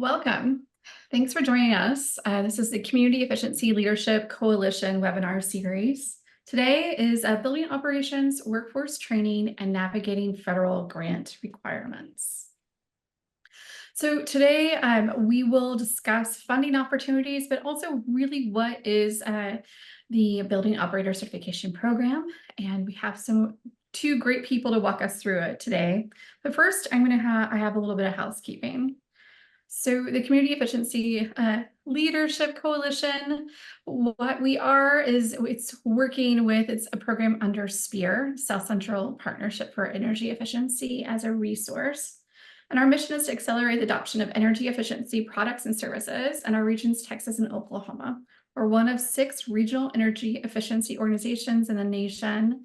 Welcome. Thanks for joining us. This is the Community Efficiency Leadership Coalition webinar series. Today is Building Operations, Workforce Training, and Navigating Federal Grant Requirements. So today we will discuss funding opportunities, but also really what is the Building Operator Certification Program. And we have two great people to walk us through it today. But first, I have a little bit of housekeeping. So the Community Efficiency Leadership Coalition, what we are is it's a program under SPEAR, South Central Partnership for Energy Efficiency, as a resource. And our mission is to accelerate the adoption of energy efficiency products and services in our regions, Texas and Oklahoma. We're one of 6 regional energy efficiency organizations in the nation.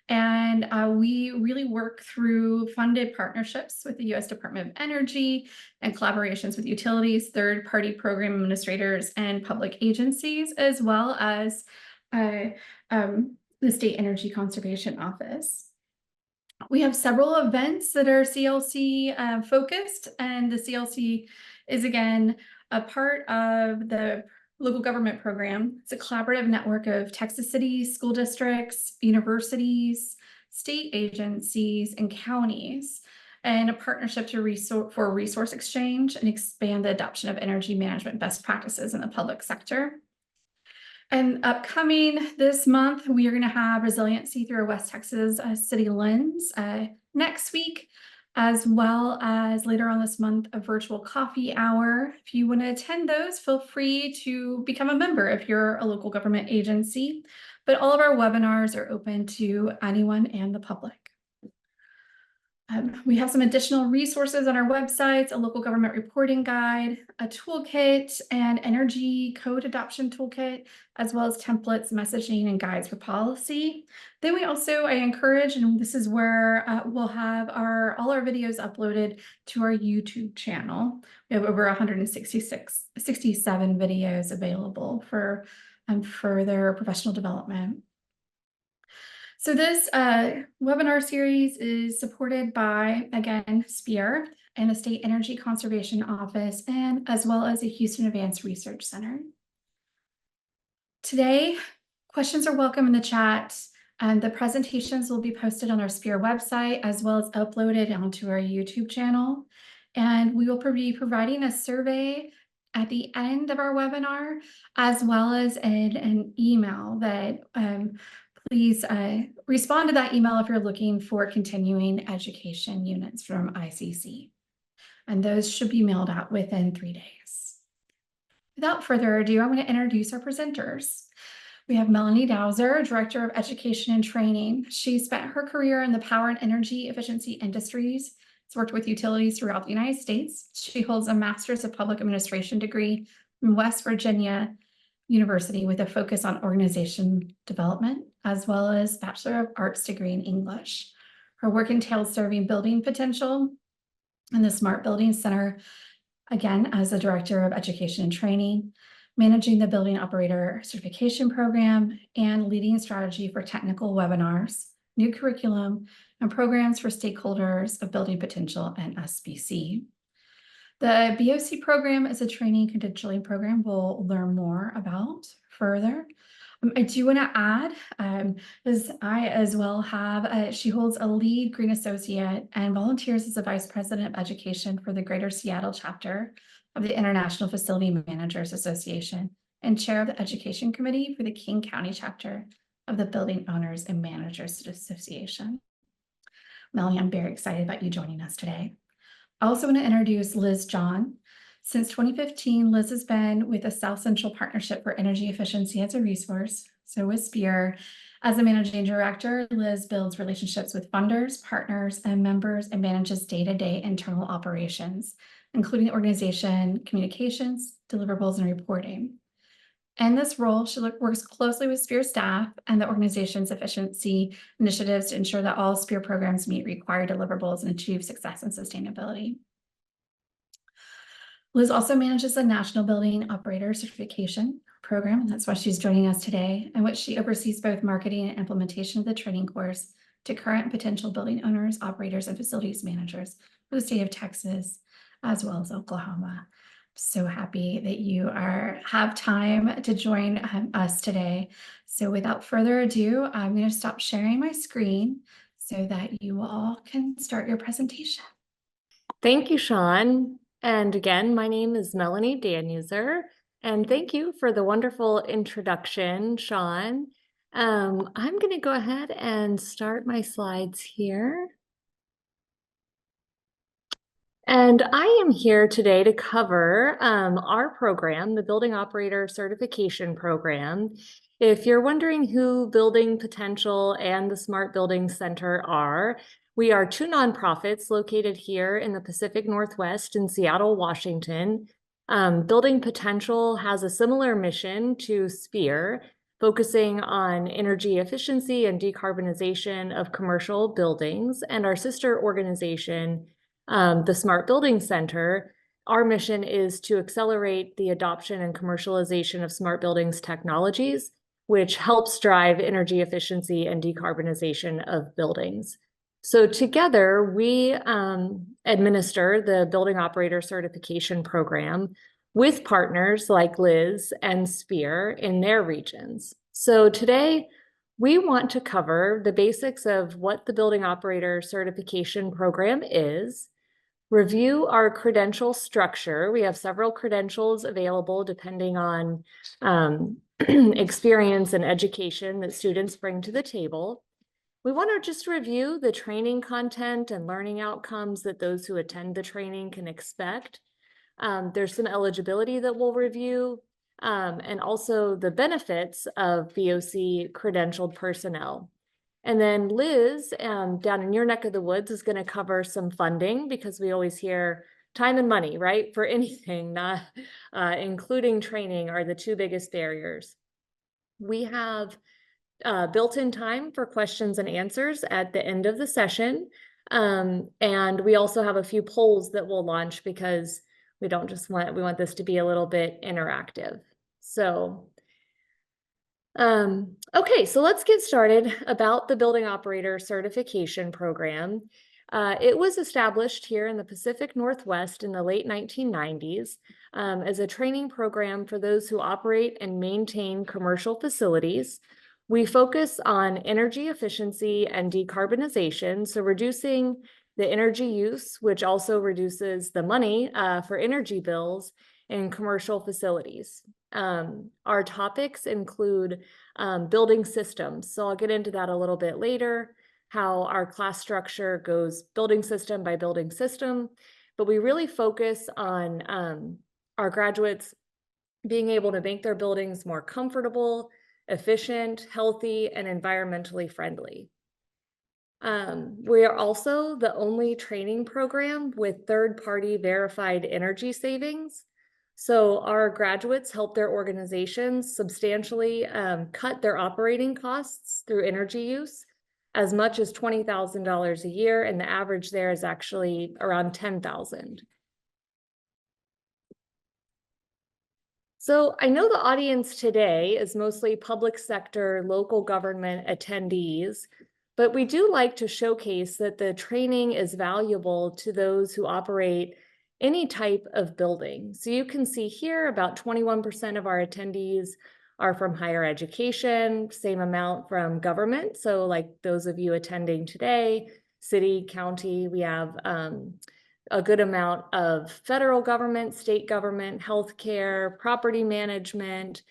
And we really work through funded partnerships with the U.S. Department of Energy and collaborations with utilities, third-party program administrators, and public agencies, as well as the State Energy Conservation Office. We have several events that are CLC focused, and the CLC is, again, a part of the local government program. It's a collaborative network of Texas cities, school districts, universities, state agencies, and counties, and a partnership for resource exchange and expand the adoption of energy management best practices in the public sector. And upcoming this month, we are going to have Resiliency Through a West Texas City Lens next week, as well as later on this month, a virtual coffee hour. If you want to attend those, feel free to become a member if you're a local government agency. But all of our webinars are open to anyone and the public. We have some additional resources on our websites, a local government reporting guide, a toolkit, and energy code adoption toolkit, as well as templates, messaging, and guides for policy. Then I encourage, and this is where we'll have all our videos uploaded to our YouTube channel. We have over 67 videos available for further professional development. So this webinar series is supported by, again, SPEAR and the State Energy Conservation Office, and as well as the Houston Advanced Research Center. Today, questions are welcome in the chat, and the presentations will be posted on our SPEAR website, as well as uploaded onto our YouTube channel. And we will be providing a survey at the end of our webinar, as well as an email that please respond to that email if you're looking for continuing education units from ICC. And those should be mailed out within 3 days. Without further ado, I'm going to introduce our presenters. We have Melanie Dowser, Director of Education and Training. She spent her career in the power and energy efficiency industries. She's worked with utilities throughout the United States. She holds a Master's of Public Administration degree from West Virginia University with a focus on organization development, as well as Bachelor of Arts degree in English. Her work entails serving building potential in the Smart Building Center, again, as the Director of Education and Training, managing the Building Operator Certification Program, and leading strategy for technical webinars, new curriculum, and programs for stakeholders of building potential and SBC. The BOC program is a training credentialing program we'll learn more about further. I do want to add, as I as well have, she holds a lead Green Associate and volunteers as a Vice President of Education for the Greater Seattle chapter of the International Facility Managers Association and Chair of the Education Committee for the King County chapter of the Building Owners and Managers Association. Melanie, I'm very excited about you joining us today. I also want to introduce Liz John. Since 2015, Liz has been with the South Central Partnership for Energy Efficiency as a resource. So with SPEAR, as a managing director, Liz builds relationships with funders, partners, and members, and manages day-to-day internal operations, including organization, communications, deliverables, and reporting. In this role, she works closely with SPEAR staff and the organization's efficiency initiatives to ensure that all SPEAR programs meet required deliverables and achieve success and sustainability. Liz also manages the National Building Operator Certification Program, and that's why she's joining us today, in which she oversees both marketing and implementation of the training course to current and potential building owners, operators, and facilities managers for the state of Texas, as well as Oklahoma. So happy that you have time to join us today. So without further ado, I'm going to stop sharing my screen so that you all can start your presentation. Thank you, Sean. And again, my name is Melanie Danuser, and thank you for the wonderful introduction, Sean. I'm going to go ahead and start my slides here. And I am here today to cover our program, the Building Operator Certification Program. If you're wondering who Building Potential and the Smart Building Center are, we are two nonprofits located here in the Pacific Northwest in Seattle, Washington. Building Potential has a similar mission to SPEAR, focusing on energy efficiency and decarbonization of commercial buildings, and our sister organization, the Smart Building Center, our mission is to accelerate the adoption and commercialization of smart buildings technologies, which helps drive energy efficiency and decarbonization of buildings. So together, we administer the Building Operator Certification Program with partners like Liz and Spear in their regions. So today, we want to cover the basics of what the Building Operator Certification Program is, review our credential structure. We have several credentials available depending on experience and education that students bring to the table. We want to just review the training content and learning outcomes that those who attend the training can expect. There's some eligibility that we'll review, and also the benefits of BOC credentialed personnel. And then Liz, down in your neck of the woods, is going to cover some funding, because we always hear time and money, right? For anything, not including training, are the two biggest barriers. We have built-in time for questions and answers at the end of the session. And we also have a few polls that we'll launch, because we want this to be a little bit interactive. So okay, so let's get started about the Building Operator Certification Program. It was established here in the Pacific Northwest in the late 1990s as a training program for those who operate and maintain commercial facilities. We focus on energy efficiency and decarbonization, so reducing the energy use, which also reduces the money for energy bills in commercial facilities. Our topics include building systems. So I'll get into that a little bit later, how our class structure goes building system by building system. But we really focus on our graduates being able to make their buildings more comfortable, efficient, healthy, and environmentally friendly. We are also the only training program with third-party verified energy savings. So our graduates help their organizations substantially cut their operating costs through energy use, as much as $20,000 a year, and the average there is actually around $10,000. So I know the audience today is mostly public sector, local government attendees, but we do like to showcase that the training is valuable to those who operate any type of building. So you can see here about 21% of our attendees are from higher education, same amount from government. So like those of you attending today, city, county, we have a good amount of federal government, state government, healthcare, property management.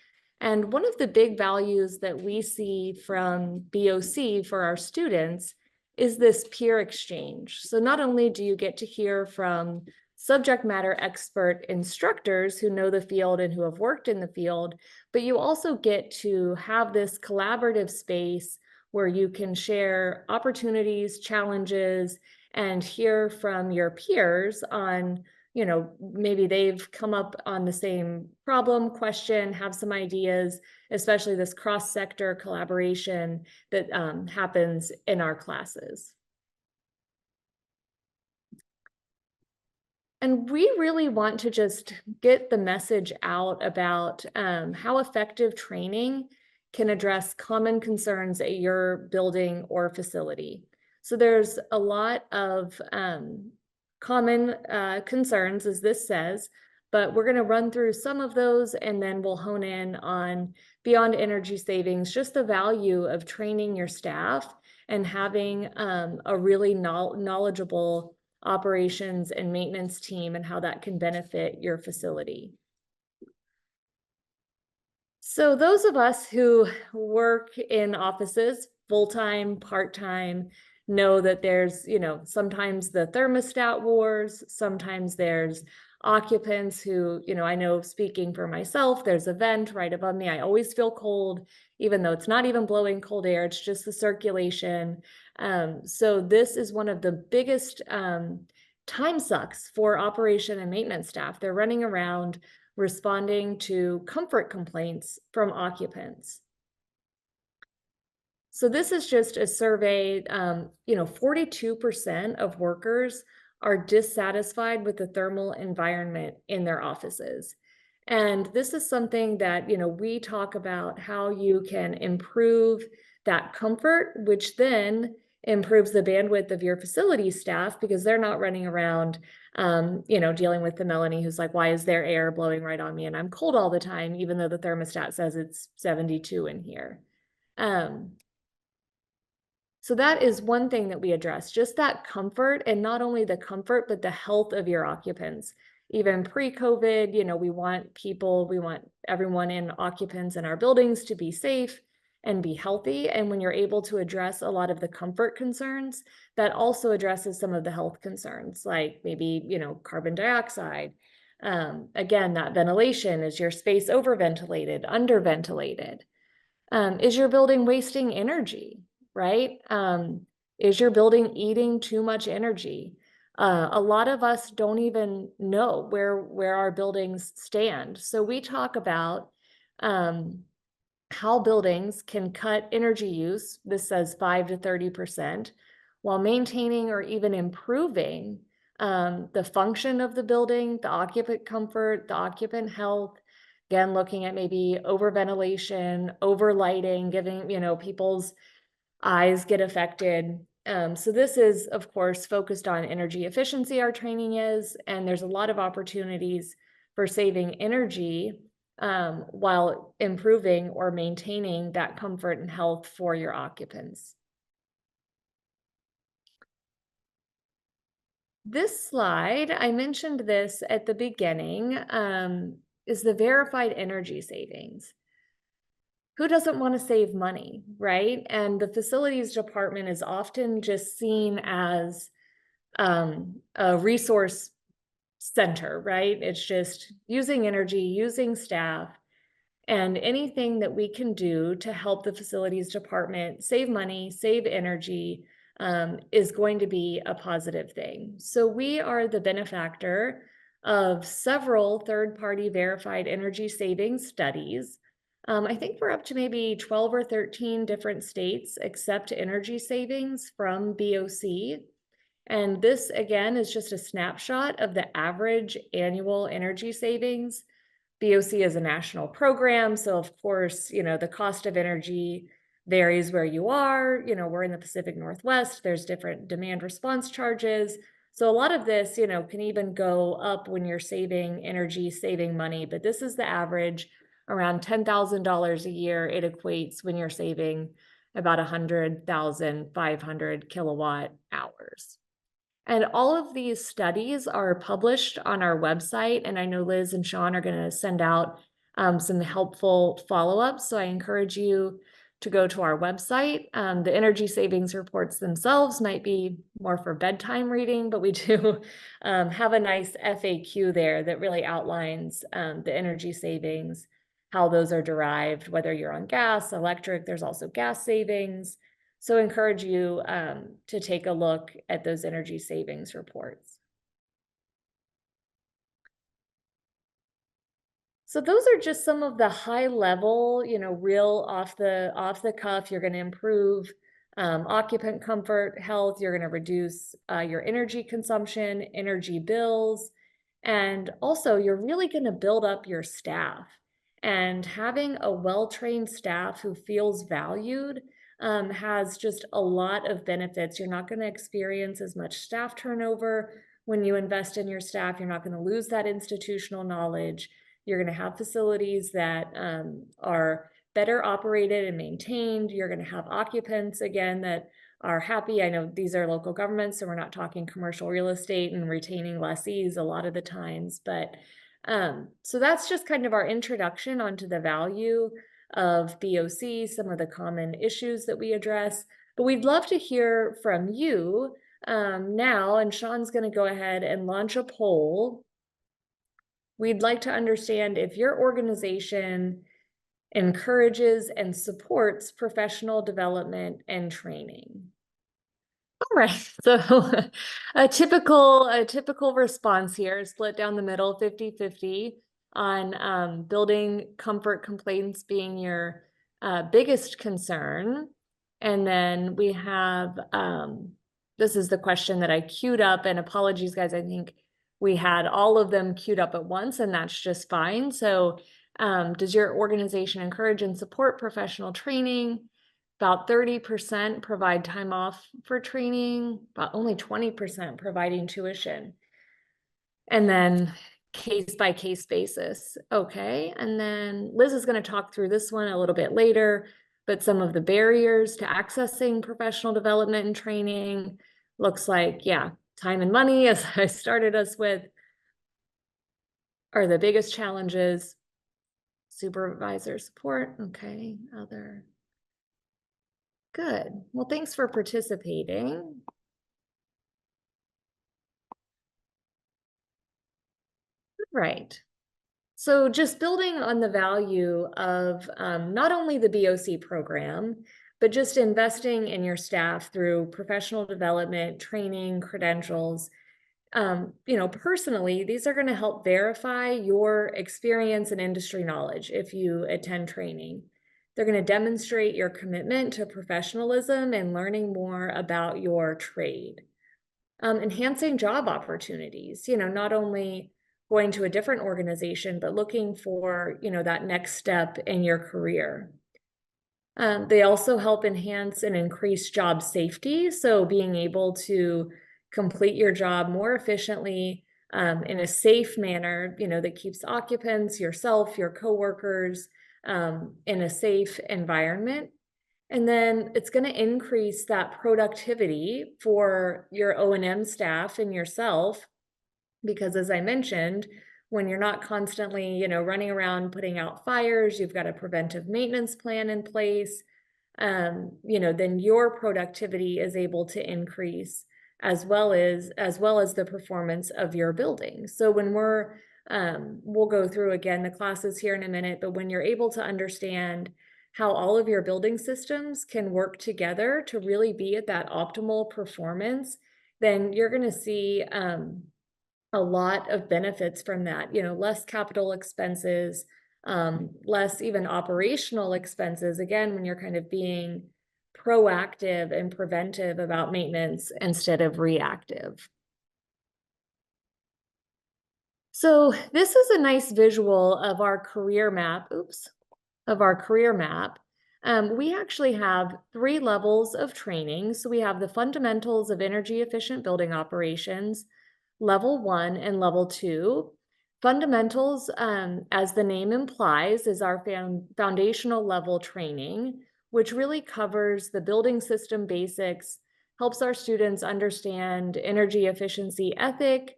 And one of the big values that we see from BOC for our students is this peer exchange. So not only do you get to hear from subject matter expert instructors who know the field and who have worked in the field, but you also get to have this collaborative space where you can share opportunities, challenges, and hear from your peers on, maybe they've come up on the same problem, question, have some ideas, especially this cross-sector collaboration that happens in our classes. And we really want to just get the message out about how effective training can address common concerns at your building or facility. So there's a lot of common concerns, as this says, But we're going to run through some of those and then we'll hone in on beyond energy savings, just the value of training your staff and having a really knowledgeable operations and maintenance team and how that can benefit your facility. So those of us who work in offices full-time, part-time, know that there's, sometimes the thermostat wars, sometimes there's occupants who, I know speaking for myself, there's a vent right above me. I always feel cold, even though it's not even blowing cold air, it's just the circulation. So this is one of the biggest time sucks for operation and maintenance staff. They're running around responding to comfort complaints from occupants. So this is just a survey, 42% of workers are dissatisfied with the thermal environment in their offices. And this is something that, we talk about how you can improve that comfort, which then improves the bandwidth of your facility staff because they're not running around, dealing with the Melanie who's like, why is their air blowing right on me? And I'm cold all the time, even though the thermostat says it's 72 in here. So that is one thing that we address, just that comfort, and not only the comfort, but the health of your occupants. Even pre-COVID, we want everyone in occupants in our buildings to be safe and be healthy. And when you're able to address a lot of the comfort concerns, that also addresses some of the health concerns, like maybe, carbon dioxide. Again, that ventilation, is your space overventilated, underventilated? Is your building wasting energy, right? Is your building eating too much energy? A lot of us don't even know where our buildings stand. So we talk about how buildings can cut energy use, this says 5 to 30%, while maintaining or even improving the function of the building, the occupant comfort, the occupant health. Again, looking at maybe over ventilation, over lighting, giving, people's eyes get affected. So this is, of course, focused on energy efficiency, our training is, and there's a lot of opportunities for saving energy while improving or maintaining that comfort and health for your occupants. This slide, I mentioned this at the beginning, is the verified energy savings. Who doesn't want to save money, right? And the facilities department is often just seen as a resource center, right? It's just using energy, using staff, and anything that we can do to help the facilities department save money, save energy, is going to be a positive thing. So we are the benefactor of several third-party verified energy savings studies. I think we're up to maybe 12 or 13 different states accept energy savings from BOC. And this, again, is just a snapshot of the average annual energy savings. BOC is a national program, so of course, the cost of energy varies where you are. We're in the Pacific Northwest, there's different demand response charges. So a lot of this, can even go up when you're saving energy, saving money, but this is the average, around $10,000 a year it equates when you're saving about 100,500 kilowatt hours. And all of these studies are published on our website, and I know Liz and Sean are going to send out some helpful follow-ups. So I encourage you to go to our website. The energy savings reports themselves might be more for bedtime reading, but we do have a nice FAQ there that really outlines the energy savings, how those are derived, whether you're on gas, electric, there's also gas savings. So I encourage you to take a look at those energy savings reports. So those are just some of the high level, real off the cuff. You're going to improve occupant comfort, health. You're going to reduce your energy consumption, energy bills, and also you're really going to build up your staff. And having a well-trained staff who feels valued has just a lot of benefits. You're not going to experience as much staff turnover when you invest in your staff, you're not going to lose that institutional knowledge. You're going to have facilities that are better operated and maintained. You're going to have occupants, again, that are happy. I know these are local governments, so we're not talking commercial real estate and retaining lessees a lot of the times. But so that's just kind of our introduction onto the value of BOC, some of the common issues that we address. But we'd love to hear from you now, and Sean's going to go ahead and launch a poll. We'd like to understand if your organization encourages and supports professional development and training. All right, so a typical response here, split down the middle, 50-50 on building comfort complaints being your biggest concern. And then we have, this is the question that I queued up, and apologies guys, I think we had all of them queued up at once, and that's just fine. So does your organization encourage and support professional training? About 30% provide time off for training, about only 20% providing tuition. And then case by case basis. Okay, and then Liz is going to talk through this one a little bit later, but some of the barriers to accessing professional development and training looks like, yeah, time and money, as I started us with, are the biggest challenges. Supervisor support, okay, other. Good. Well, thanks for participating. Right. So just building on the value of not only the BOC program, but just investing in your staff through professional development, training, credentials. Personally, these are going to help verify your experience and industry knowledge if you attend training. They're going to demonstrate your commitment to professionalism and learning more about your trade. Enhancing job opportunities, not only going to a different organization, but looking for, that next step in your career. They also help enhance and increase job safety. So being able to complete your job more efficiently in a safe manner, that keeps occupants, yourself, your coworkers in a safe environment. And then it's going to increase that productivity for your O&M staff and yourself, because as I mentioned, when you're not constantly, running around putting out fires, you've got a preventive maintenance plan in place, then your productivity is able to increase as well as the performance of your building. So when we'll go through again the classes here in a minute, but when you're able to understand how all of your building systems can work together to really be at that optimal performance, then you're going to see a lot of benefits from that, less capital expenses, less even operational expenses, again, when you're kind of being proactive and preventive about maintenance instead of reactive. So this is a nice visual of our career map, we actually have 3 levels of training. So we have the fundamentals of energy efficient building operations, level 1 and level 2. Fundamentals, as the name implies, is our foundational level training, which really covers the building system basics, helps our students understand energy efficiency ethic,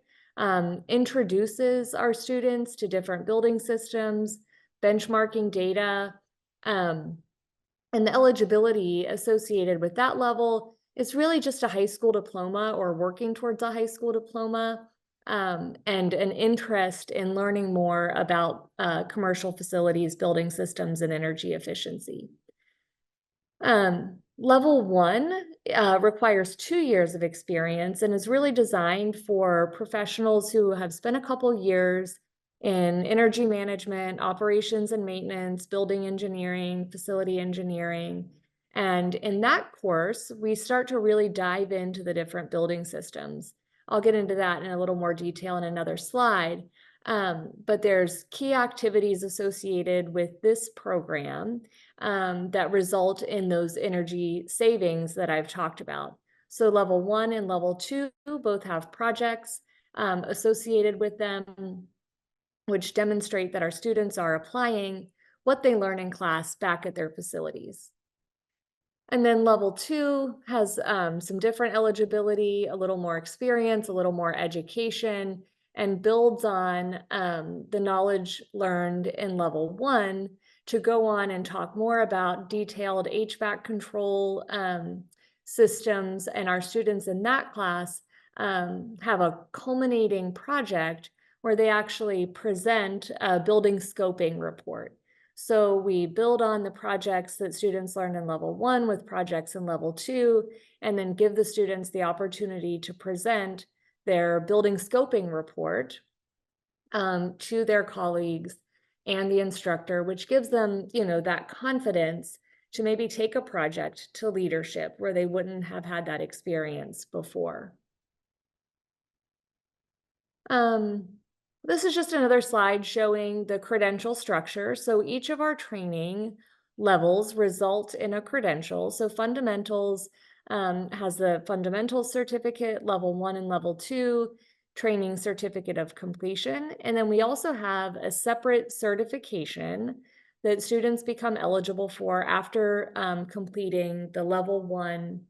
introduces our students to different building systems, benchmarking data, and the eligibility associated with that level is really just a high school diploma or working towards a high school diploma, and an interest in learning more about commercial facilities, building systems, and energy efficiency. Level 1 requires 2 years of experience and is really designed for professionals who have spent a couple years in energy management, operations and maintenance, building engineering, facility engineering. And in that course, we start to really dive into the different building systems. I'll get into that in a little more detail in another slide. But there's key activities associated with this program that result in those energy savings that I've talked about. So level 1 and level 2 both have projects. associated with them, which demonstrate that our students are applying what they learn in class back at their facilities. And then level 2 has some different eligibility, a little more experience, a little more education, and builds on the knowledge learned in level 1 to go on and talk more about detailed HVAC control systems. And our students in that class have a culminating project where they actually present a building scoping report. So we build on the projects that students learned in level 1 with projects in level 2, and then give the students the opportunity to present their building scoping report to their colleagues and the instructor, which gives them, that confidence to maybe take a project to leadership where they wouldn't have had that experience before. This is just another slide showing the credential structure. So each of our training levels result in a credential. So fundamentals has the fundamentals certificate, level 1 and level 2, training certificate of completion. And then we also have a separate certification that students become eligible for after completing the level 1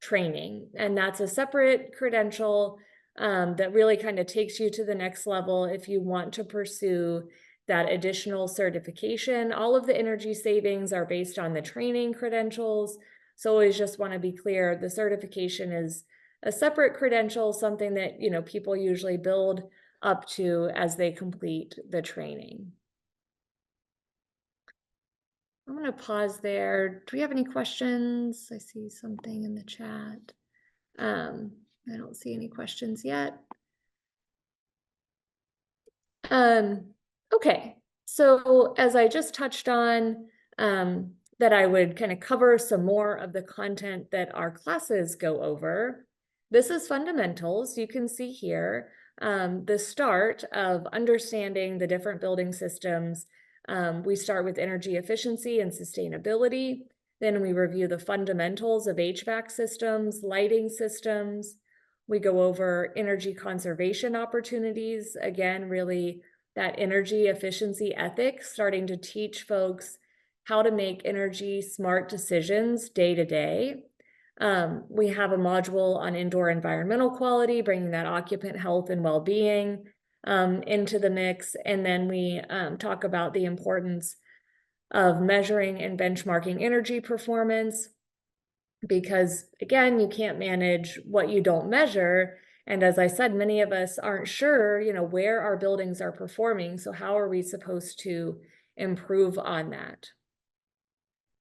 training. And that's a separate credential that really kind of takes you to the next level if you want to pursue that additional certification. All of the energy savings are based on the training credentials. So always just want to be clear, the certification is a separate credential, something that, people usually build up to as they complete the training. I'm going to pause there. Do we have any questions? I see something in the chat. I don't see any questions yet. Okay, so as I just touched on, that I would kind of cover some more of the content that our classes go over. This is fundamentals. You can see here the start of understanding the different building systems. We start with energy efficiency and sustainability. Then we review the fundamentals of HVAC systems, lighting systems. We go over energy conservation opportunities. Again, really that energy efficiency ethic, starting to teach folks how to make energy smart decisions day to day. We have a module on indoor environmental quality, bringing that occupant health and well-being into the mix. And then we talk about the importance of measuring and benchmarking energy performance, because again, you can't manage what you don't measure. And as I said, many of us aren't sure, where our buildings are performing. So how are we supposed to improve on that?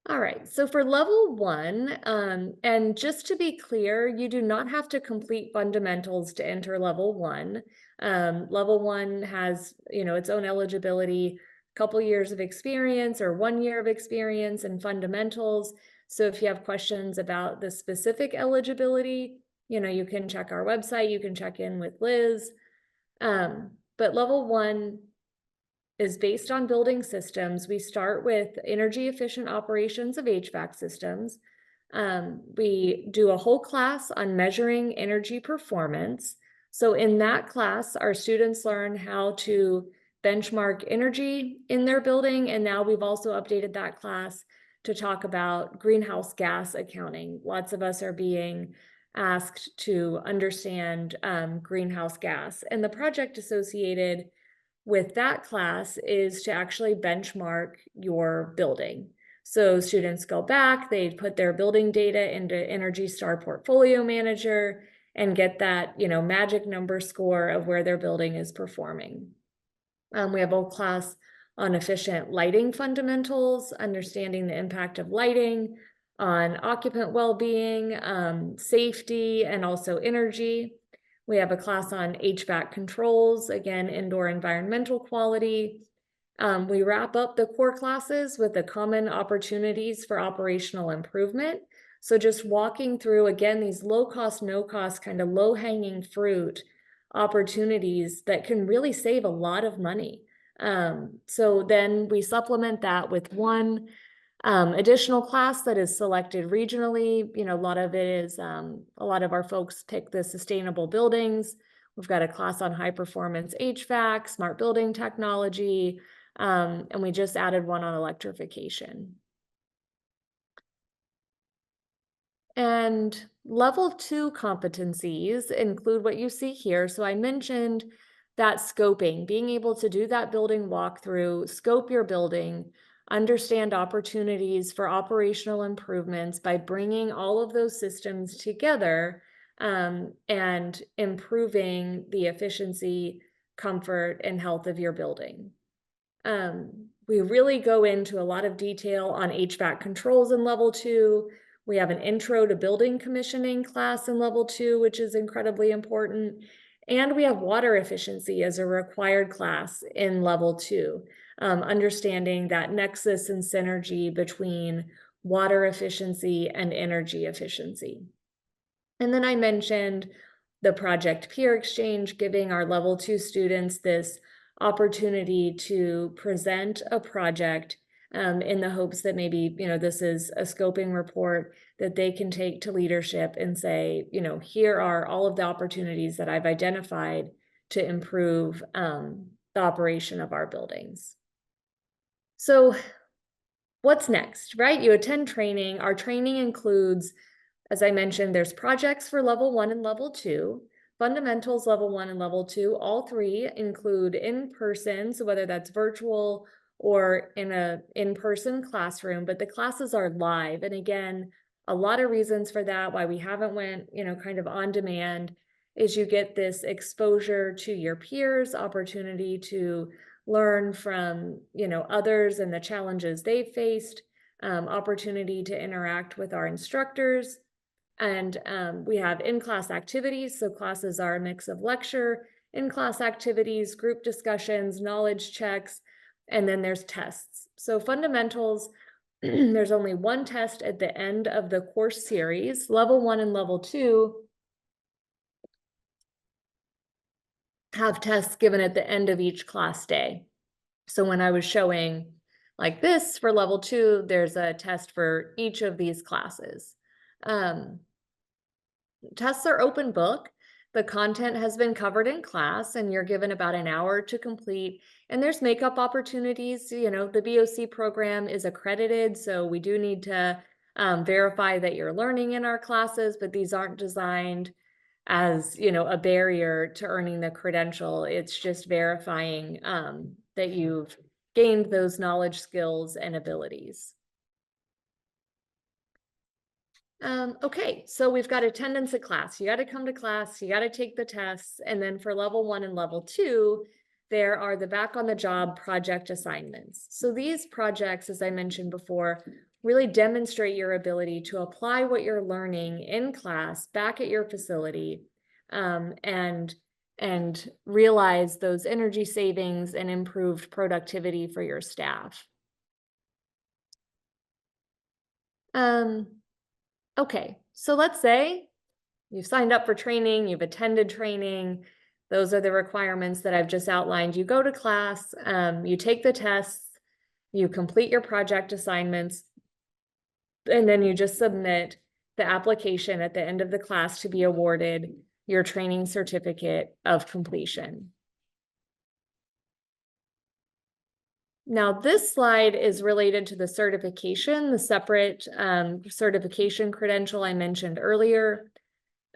All right, so for level 1, and just to be clear, you do not have to complete fundamentals to enter level 1. Level 1 has, its own eligibility, a couple years of experience or 1 year of experience in fundamentals. So if you have questions about the specific eligibility, you can check our website, you can check in with Liz. But level 1 is based on building systems. We start with energy efficient operations of HVAC systems. We do a whole class on measuring energy performance. So in that class, our students learn how to benchmark energy in their building. And now we've also updated that class to talk about greenhouse gas accounting. Lots of us are being asked to understand greenhouse gas. And the project associated with that class is to actually benchmark your building. So students go back, they put their building data into Energy Star Portfolio Manager and get that, magic number score of where their building is performing. We have a class on efficient lighting fundamentals, understanding the impact of lighting on occupant well-being, safety, and also energy. We have a class on HVAC controls, again, indoor environmental quality. We wrap up the core classes with the common opportunities for operational improvement. So just walking through, again, these low-cost, no-cost, kind of low-hanging fruit opportunities that can really save a lot of money. So then we supplement that with one additional class that is selected regionally. A lot of it is, a lot of our folks pick the sustainable buildings. We've got a class on high performance HVAC, smart building technology, and we just added one on electrification. And level 2 competencies include what you see here. So I mentioned that scoping, being able to do that building walkthrough, scope your building, understand opportunities for operational improvements by bringing all of those systems together, and improving the efficiency, comfort, and health of your building. We really go into a lot of detail on HVAC controls in level 2. We have an intro to building commissioning class in level 2, which is incredibly important. And we have water efficiency as a required class in level 2, understanding that nexus and synergy between water efficiency and energy efficiency. And then I mentioned the project peer exchange, giving our level 2 students this opportunity to present a project, in the hopes that maybe, this is a scoping report that they can take to leadership and say, here are all of the opportunities that I've identified to improve the operation of our buildings. So what's next, right? You attend training. Our training includes, as I mentioned, there's projects for level 1 and level 2, fundamentals level 1 and level 2. All three include in-person, so whether that's virtual or in a in-person classroom, but the classes are live. And again, a lot of reasons for that, why we haven't went, kind of on demand, is you get this exposure to your peers, opportunity to learn from, others and the challenges they've faced, opportunity to interact with our instructors. And we have in-class activities. So classes are a mix of lecture, in-class activities, group discussions, knowledge checks, and then there's tests. So fundamentals, there's only one test at the end of the course series. Level 1 and level 2 have tests given at the end of each class day. So when I was showing like this for level 2, there's a test for each of these classes. Tests are open book. The content has been covered in class and you're given about an hour to complete. And there's makeup opportunities. The BOC program is accredited, so we do need to verify that you're learning in our classes, but these aren't designed as, a barrier to earning the credential. It's just verifying that you've gained those knowledge, skills, and abilities. Okay, so we've got attendance at class. You got to come to class, you got to take the tests. And then for level 1 and level 2, there are the back on the job project assignments. So these projects, as I mentioned before, really demonstrate your ability to apply what you're learning in class back at your facility, and realize those energy savings and improved productivity for your staff. Okay, so let's say you've signed up for training, you've attended training. Those are the requirements that I've just outlined. You go to class, you take the tests, you complete your project assignments, and then you just submit the application at the end of the class to be awarded your training certificate of completion. Now, this slide is related to the certification, the separate certification credential I mentioned earlier.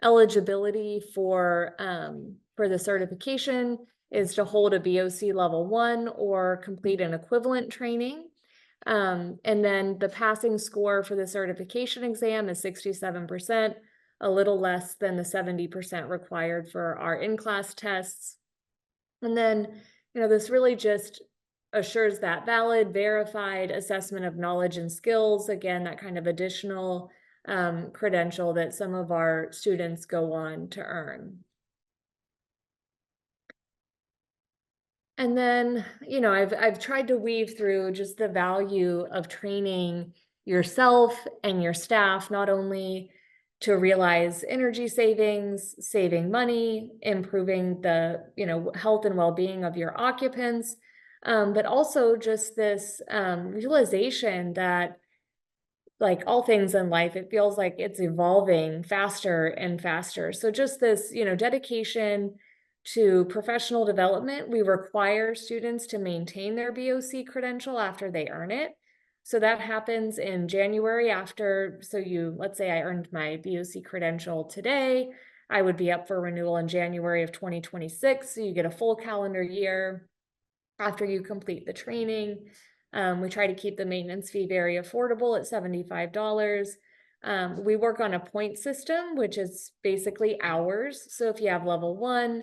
Eligibility for the certification is to hold a BOC level 1 or complete an equivalent training. And then the passing score for the certification exam is 67%, a little less than the 70% required for our in-class tests. And then, this really just assures that valid, verified assessment of knowledge and skills. Again, that kind of additional credential that some of our students go on to earn. And then, I've tried to weave through just the value of training yourself and your staff, not only to realize energy savings, saving money, improving the, health and well-being of your occupants, but also just this realization that, like all things in life, it feels like it's evolving faster and faster. So just this, dedication to professional development, we require students to maintain their BOC credential after they earn it. So that happens in January after, let's say I earned my BOC credential today, I would be up for renewal in January of 2026. So you get a full calendar year after you complete the training. We try to keep the maintenance fee very affordable at $75. We work on a point system, which is basically hours. So if you have level 1,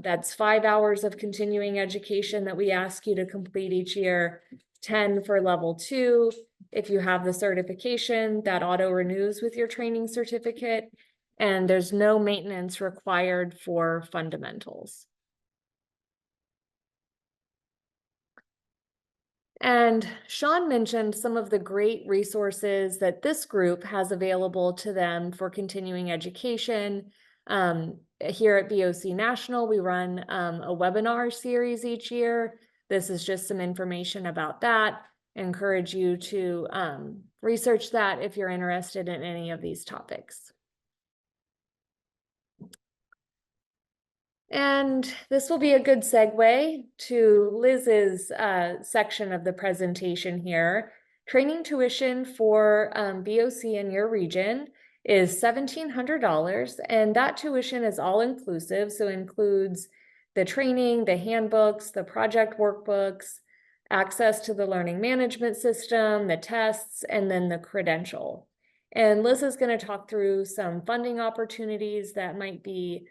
that's 5 hours of continuing education that we ask you to complete each year, 10 for level 2. If you have the certification, that auto renews with your training certificate, and there's no maintenance required for fundamentals. And Sean mentioned some of the great resources that this group has available to them for continuing education. Here at BOC National, we run a webinar series each year. This is just some information about that. I encourage you to research that if you're interested in any of these topics. And this will be a good segue to Liz's section of the presentation here. Training tuition for BOC in your region is $1,700, and that tuition is all inclusive, so includes the training, the handbooks, the project workbooks, access to the learning management system, the tests, and then the credential. And Liz is going to talk through some funding opportunities that might be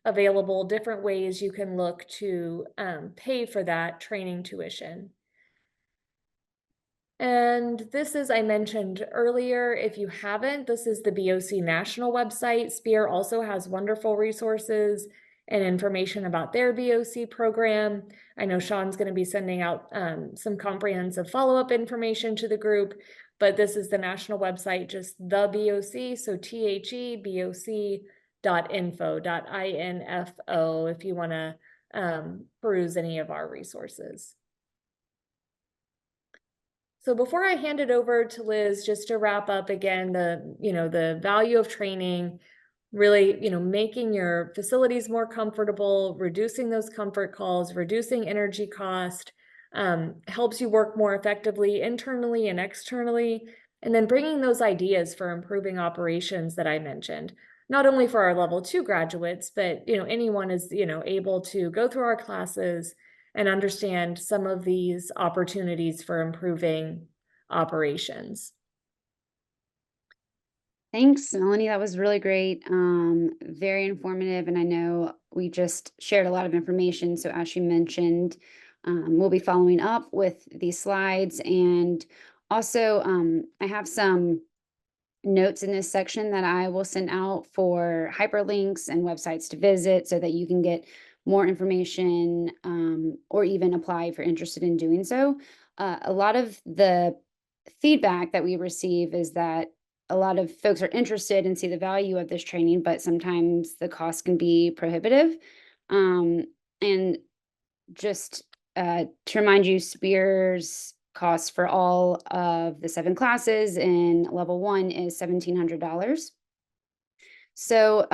available, different ways you can look to pay for that training tuition. And this is, I mentioned earlier, if you haven't, this is the BOC National website. SPEAR also has wonderful resources and information about their BOC program. I know Sean's going to be sending out some comprehensive follow-up information to the group, but this is the national website, just the BOC, so theboc.info if you want to peruse any of our resources. So before I hand it over to Liz, just to wrap up again, the value of training, really, making your facilities more comfortable, reducing those comfort calls, reducing energy cost, helps you work more effectively internally and externally, and then bringing those ideas for improving operations that I mentioned, not only for our level 2 graduates, but anyone is able to go through our classes and understand some of these opportunities for improving operations. Thanks, Melanie. That was really great. Very informative. And I know we just shared a lot of information. So as she mentioned, we'll be following up with these slides. And also, I have some notes in this section that I will send out for hyperlinks and websites to visit so that you can get more information or even apply if you're interested in doing so. A lot of the feedback that we receive is that a lot of folks are interested and see the value of this training, but sometimes the cost can be prohibitive. And just to remind you, SPEAR's cost for all of the 7 classes in level 1 is $1,700. So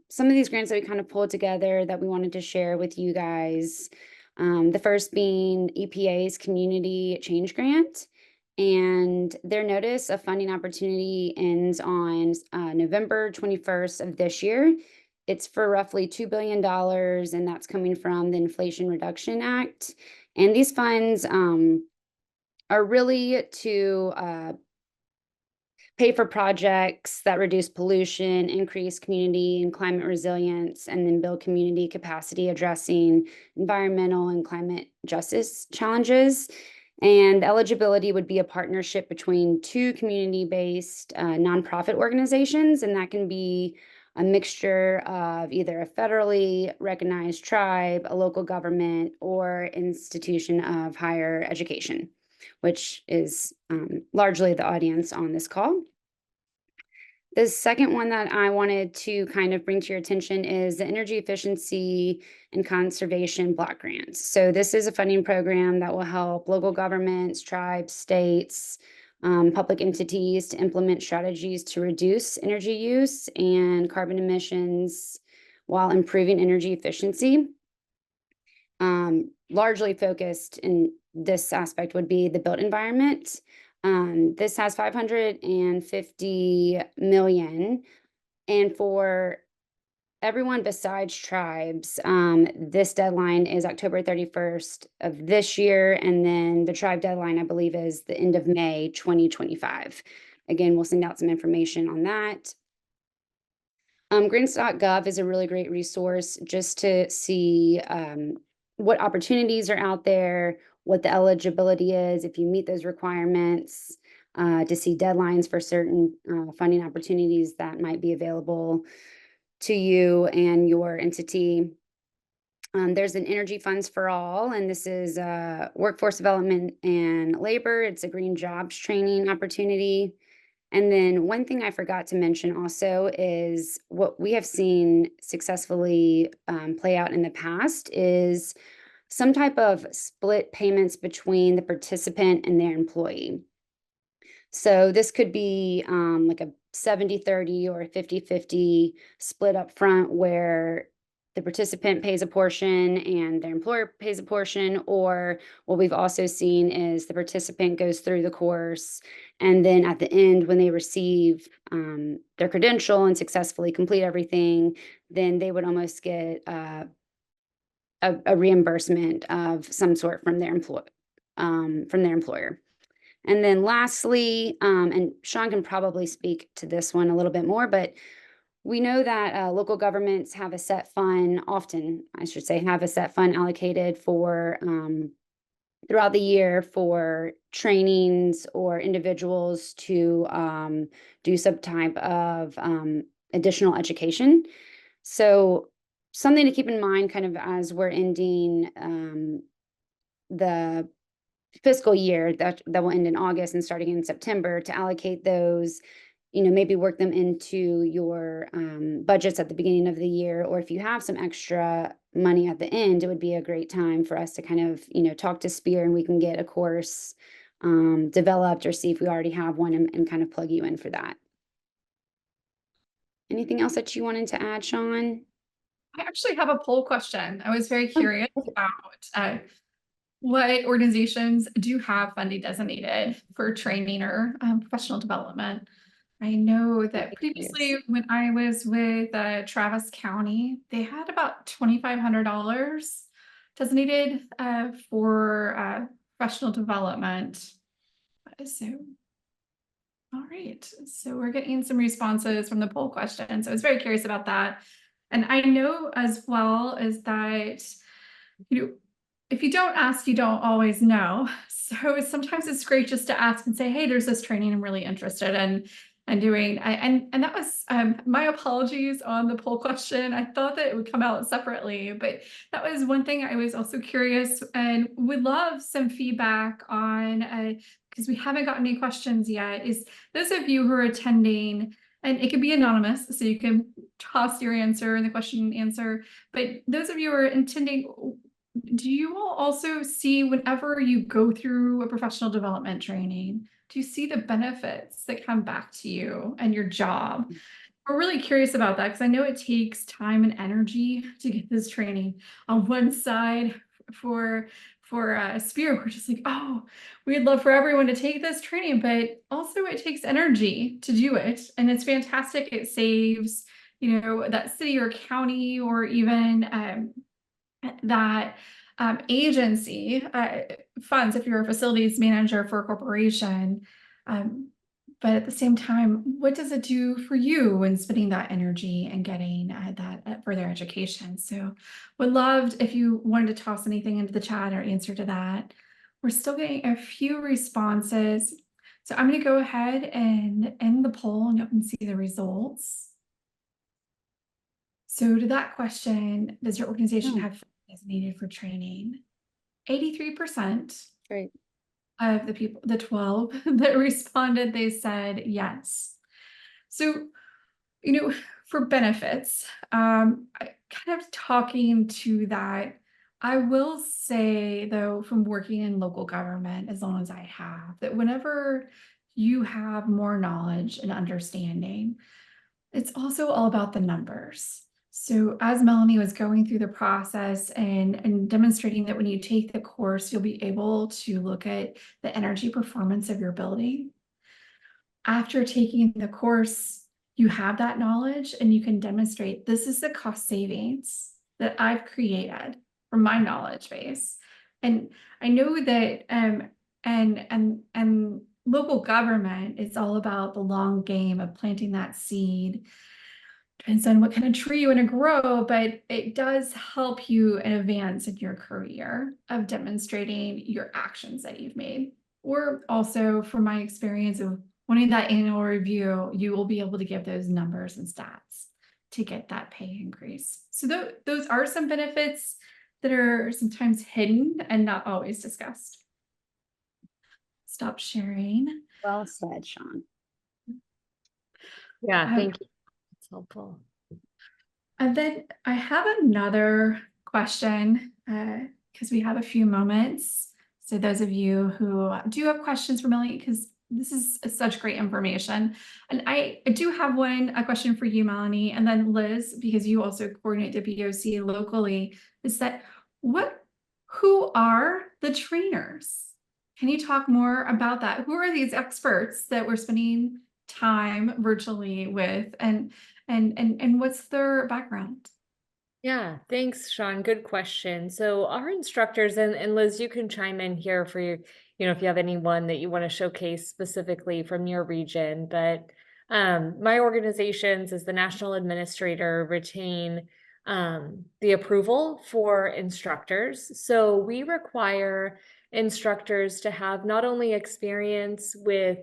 some of these grants that we kind of pulled together that we wanted to share with you guys, the first being EPA's Community Change Grant. And their notice of funding opportunity ends on November 21st of this year. It's for roughly $2 billion, and that's coming from the Inflation Reduction Act. And these funds are really to pay for projects that reduce pollution, increase community and climate resilience, and then build community capacity addressing environmental and climate justice challenges. And eligibility would be a partnership between 2 community-based nonprofit organizations, and that can be a mixture of either a federally recognized tribe, a local government, or institution of higher education, which is largely the audience on this call. The second one that I wanted to kind of bring to your attention is the Energy Efficiency and Conservation Block Grants. So this is a funding program that will help local governments, tribes, states, public entities to implement strategies to reduce energy use and carbon emissions while improving energy efficiency. Largely focused in this aspect would be the built environment. This has 550 million. And for everyone besides tribes, this deadline is October 31st of this year. And then the tribe deadline, I believe, is the end of May 2025. Again, we'll send out some information on that. Grants.gov is a really great resource just to see what opportunities are out there, what the eligibility is, if you meet those requirements, to see deadlines for certain funding opportunities that might be available to you and your entity. There's an Energy Funds for All, and this is workforce development and labor. It's a green jobs training opportunity. And then one thing I forgot to mention also is what we have seen successfully play out in the past is some type of split payments between the participant and their employee. So this could be like a 70-30 or a 50-50 split up front where the participant pays a portion and their employer pays a portion, or what we've also seen is the participant goes through the course and then at the end, when they receive their credential and successfully complete everything, then they would almost get a reimbursement of some sort from their employer. And then lastly, and Sean can probably speak to this one a little bit more, but we know that local governments have a set fund, often, I should say, have a set fund allocated for throughout the year for trainings or individuals to do some type of additional education. So something to keep in mind kind of as we're ending the fiscal year that will end in August and starting in September, to allocate those, maybe work them into your budgets at the beginning of the year, or if you have some extra money at the end, it would be a great time for us to kind of, talk to Spear and we can get a course developed or see if we already have one and kind of plug you in for that. Anything else that you wanted to add, Sean? I actually have a poll question. I was very Oh, curious about what organizations do have funding designated for training or professional development. I know that previously when I was with Travis County, they had about $2,500 designated for professional development. So, all right. So we're getting some responses from the poll question. So I was very curious about that. And I know as well as that, if you don't ask, you don't always know. So sometimes it's great just to ask and say, hey, there's this training I'm really interested in and doing. And that was my apologies on the poll question. I thought that it would come out separately, but that was one thing I was also curious and would love some feedback on, because we haven't gotten any questions yet, is those of you who are attending, and it can be anonymous, so you can toss your answer in the question and answer, but those of you who are attending, do you all also see whenever you go through a professional development training, do you see the benefits that come back to you and your job? We're really curious about that because I know it takes time and energy to get this training. On one side, for Spear, we're just like, oh, we'd love for everyone to take this training, but also it takes energy to do it, and it's fantastic. It saves, that city or county or even that agency funds if you're a facilities manager for a corporation. But at the same time, what does it do for you when spending that energy and getting that further education? So would love if you wanted to toss anything into the chat or answer to that. We're still getting a few responses. So I'm going to go ahead and end the poll and you can see the results. So to that question, does your organization have designated for training? 83% Great. of the people, the 12 that responded, they said yes. So, for benefits, kind of talking to that, I will say though, from working in local government, as long as I have, that whenever you have more knowledge and understanding, it's also all about the numbers. So as Melanie was going through the process and demonstrating that when you take the course, you'll be able to look at the energy performance of your building. After taking the course, you have that knowledge and you can demonstrate this is the cost savings that I've created from my knowledge base. And I know that and local government is all about the long game of planting that seed. Depends on what kind of tree you want to grow, but it does help you advance in your career of demonstrating your actions that you've made. Or also, from my experience of wanting that annual review, you will be able to give those numbers and stats to get that pay increase. So those are some benefits that are sometimes hidden and not always discussed. Stop sharing. Well said, Sean. Yeah, thank you. It's helpful. And then I have another question because we have a few moments. So those of you who do have questions for Melanie, because this is such great information. And I do have a question for you, Melanie, and then Liz, because you also coordinate the BOC locally, is that who are the trainers? Can you talk more about that? Who are these experts that we're spending time virtually with, and what's their background? Yeah, thanks, Sean. Good question. So our instructors, and Liz, you can chime in here for your, if you have anyone that you want to showcase specifically from your region. But my organizations as the national administrator retain the approval for instructors. So we require instructors to have not only experience with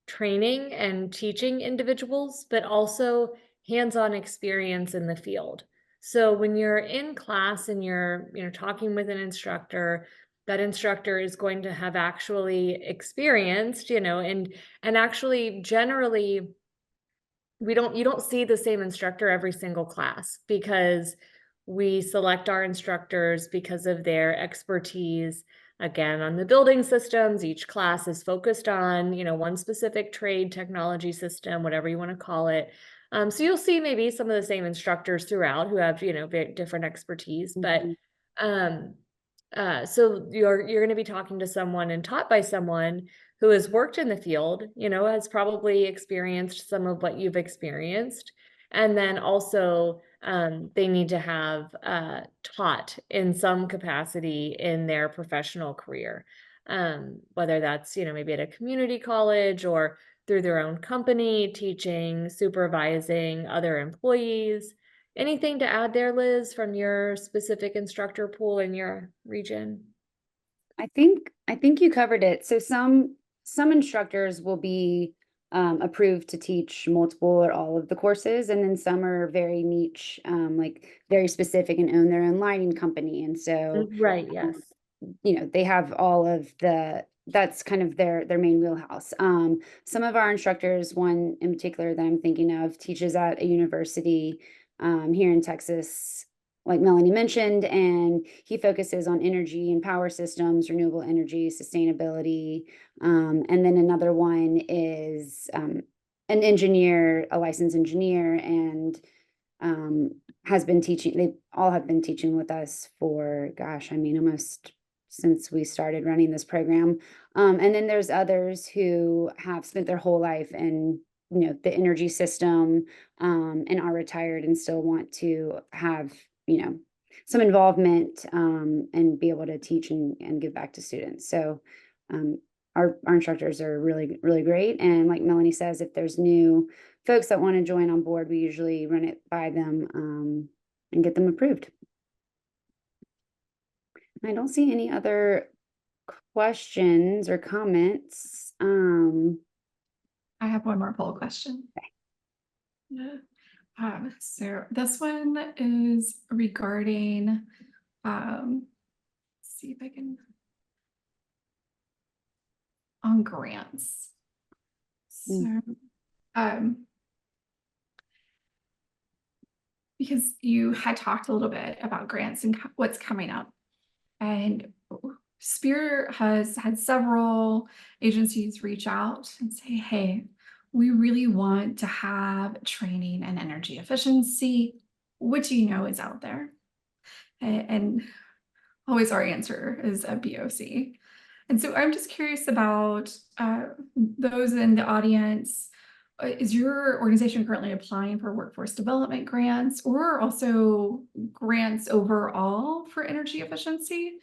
training and teaching individuals, but also hands-on experience in the field. So when you're in class and you're, talking with an instructor, that instructor is going to have actually experienced, and actually generally you don't see the same instructor every single class, because we select our instructors because of their expertise. Again, on the building systems, each class is focused on, one specific trade, technology system, whatever you want to call it. So you'll see maybe some of the same instructors throughout who have, very different expertise, but so you're going to be talking to someone and taught by someone who has worked in the field, has probably experienced some of what you've experienced. And then also they need to have taught in some capacity in their professional career, whether that's, maybe at a community college or through their own company, teaching, supervising other employees. Anything to add there, Liz, from your specific instructor pool in your region? I think you covered it. So some instructors will be approved to teach multiple or all of the courses, and then some are very niche, like very specific and own their own lighting company. And so Right, yes. they have all of that's kind of their main wheelhouse. Some of our instructors, one in particular that I'm thinking of, teaches at a university here in Texas, like Melanie mentioned, and he focuses on energy and power systems, renewable energy, sustainability. And then another one is an engineer, a licensed engineer, and has been teaching. They all have been teaching with us for, gosh, almost since we started running this program. And then there's others who have spent their whole life in the energy system, and are retired and still want to have some involvement, and be able to teach and give back to students. So our instructors are really, really great. And like Melanie says, if there's new folks that want to join on board, we usually run it by them and get them approved. I don't see any other questions or comments. I have one more poll question. Okay. Yeah. So this one is regarding, let's see if I can, on grants. So, because you had talked a little bit about grants and what's coming up, and Spear has had several agencies reach out and say, hey, we really want to have training in energy efficiency, what do you know is out there? And always our answer is a BOC. And so I'm just curious about those in the audience. Is your organization currently applying for workforce development grants or also grants overall for energy efficiency?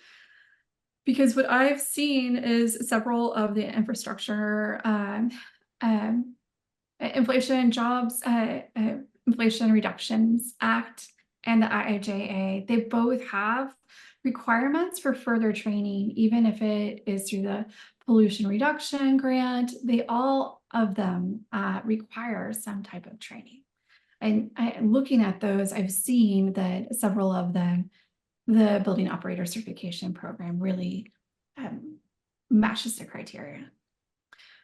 Because what I've seen is several of the infrastructure, um, Inflation Jobs, Inflation Reductions Act and the IIJA, they both have requirements for further training, even if it is through the pollution reduction grant. They all of them require some type of training. And looking at those, I've seen that several of them, the building operator certification program really matches the criteria.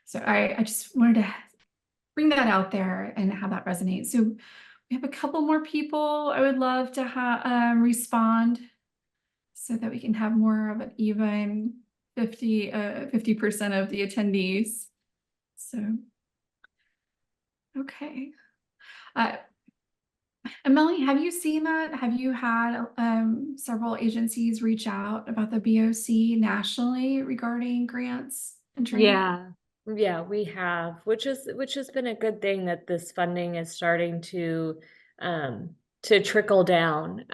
So I just wanted to bring that out there and have that resonate. So we have a couple more people I would love to have respond so that we can have more of an even 50% of the attendees. So, okay. And Melanie, have you seen that? Have you had several agencies reach out about the BOC nationally regarding grants and training? Yeah, we have, which has been a good thing that this funding is starting to trickle down.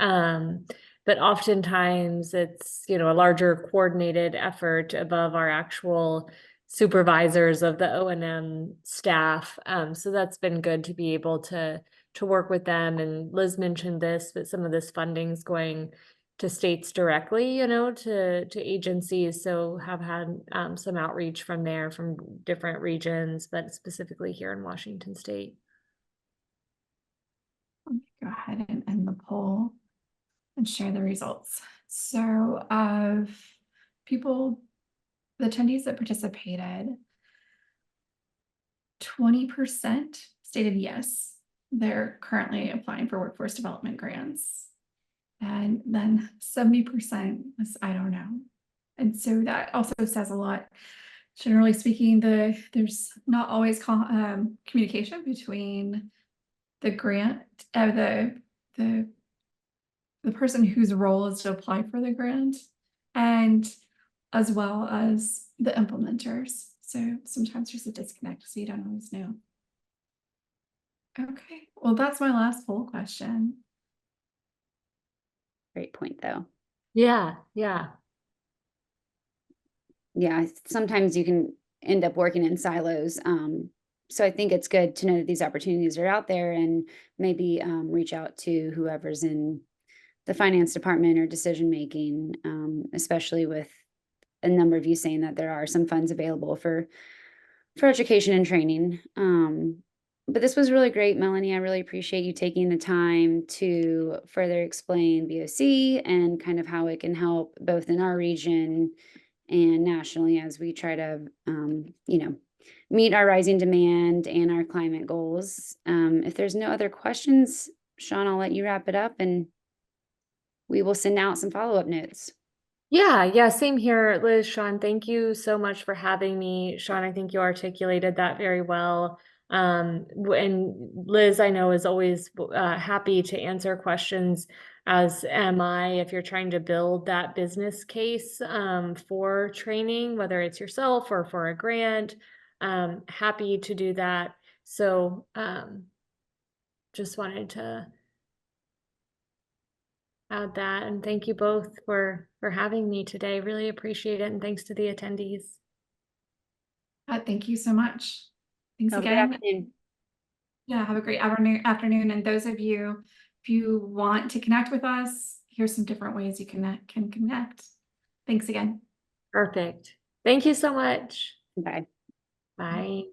But oftentimes it's, a larger coordinated effort above our actual supervisors of the O&M staff. So that's been good to be able to work with them. And Liz mentioned this, but some of this funding's going to states directly, to agencies. So have had some outreach from there, from different regions, but specifically here in Washington State. Let me go ahead and end the poll and share the results. So of people, the attendees that participated, 20% stated yes, they're currently applying for workforce development grants. And then 70% was, I don't know. And so that also says a lot. Generally speaking, there's not always communication between the grant, the person whose role is to apply for the grant, and as well as the implementers. So sometimes there's a disconnect, so you don't always know. Okay, well, that's my last poll question. Great point, though. Yeah. Yeah, sometimes you can end up working in silos. So I think it's good to know that these opportunities are out there and maybe reach out to whoever's in the finance department or decision making, especially with a number of you saying that there are some funds available for education and training. But this was really great, Melanie. I really appreciate you taking the time to further explain VOC and kind of how it can help both in our region and nationally as we try to, meet our rising demand and our climate goals. If there's no other questions, Sean, I'll let you wrap it up and we will send out some follow-up notes. Yeah, same here, Liz, Sean. Thank you so much for having me. Sean, I think you articulated that very well. And Liz, I know, is always happy to answer questions, as am I, if you're trying to build that business case for training, whether it's yourself or for a grant. Happy to do that. So just wanted to add that, and thank you both for having me today. Really appreciate it, and thanks to the attendees. Thank you so much. Thanks Have a good again. afternoon. Yeah, have a great afternoon. And those of you, if you want to connect with us, here's some different ways you can connect. Thanks again. Perfect. Thank you so much. Bye. Bye.